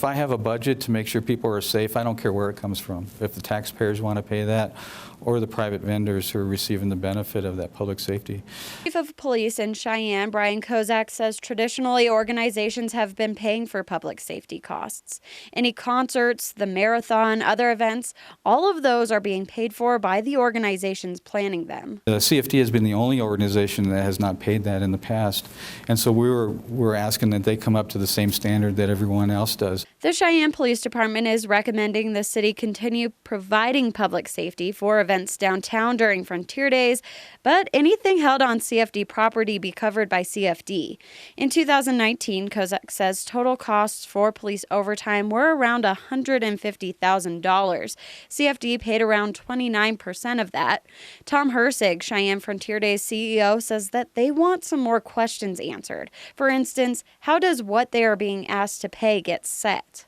I have a budget to make sure people are safe, I don't care where it comes from. If the taxpayers want to pay that, or the private vendors who are receiving the benefit of that public safety. Chief of Police in Cheyenne, Brian Kozak, says traditionally organizations have been paying for public safety costs. Any concerts, the marathon, other events, all of those are being paid for by the organizations planning them. The CFD has been the only organization that has not paid that in the past, and so we're asking that they come up to the same standard that everyone else does. The Cheyenne Police Department is recommending the city continue providing public safety for events downtown during Frontier Days, but anything held on CFD property be covered by CFD. In 2019, Kozak says total costs for police overtime were around $150,000. CFD paid around 29% of that. Tom Hersig, Cheyenne Frontier Days CEO, says that they want some more questions answered. For instance, how does what they are being asked to pay get set?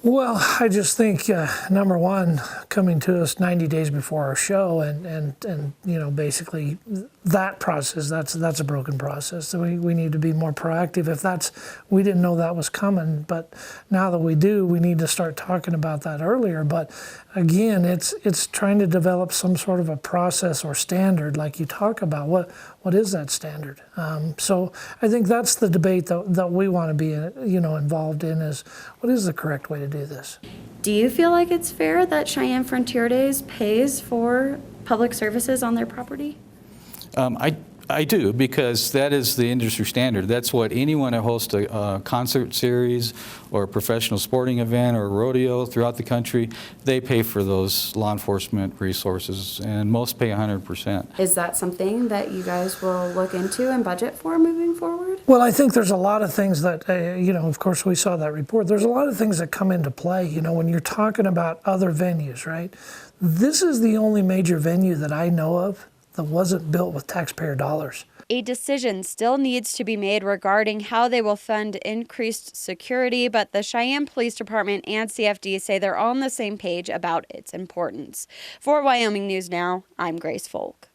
Well, I just think, number one, coming to us 90 days before our show and you know, basically that process, that's a broken process. So we need to be more proactive. We didn't know that was coming, but now that we do, we need to start talking about that earlier. But again, it's trying to develop some sort of a process or standard like you talk about. What is that standard? So I think that's the debate that we want to be, you know, involved in, is what is the correct way to do this? Do you feel like it's fair that Cheyenne Frontier Days pays for public services on their property? I do, because that is the industry standard. That's what anyone who hosts a concert series or a professional sporting event or a rodeo throughout the country, they pay for those law enforcement resources, and most pay 100%. Is that something that you guys will look into and budget for moving forward? Well, I think there's a lot of things that, you know, of course we saw that report. There's a lot of things that come into play, you know, when you're talking about other venues, right? This is the only major venue that I know of that wasn't built with taxpayer dollars. A decision still needs to be made regarding how they will fund increased security, but the Cheyenne Police Department and CFD say they're on the same page about its importance. For Wyoming News Now, I'm Grace Folk.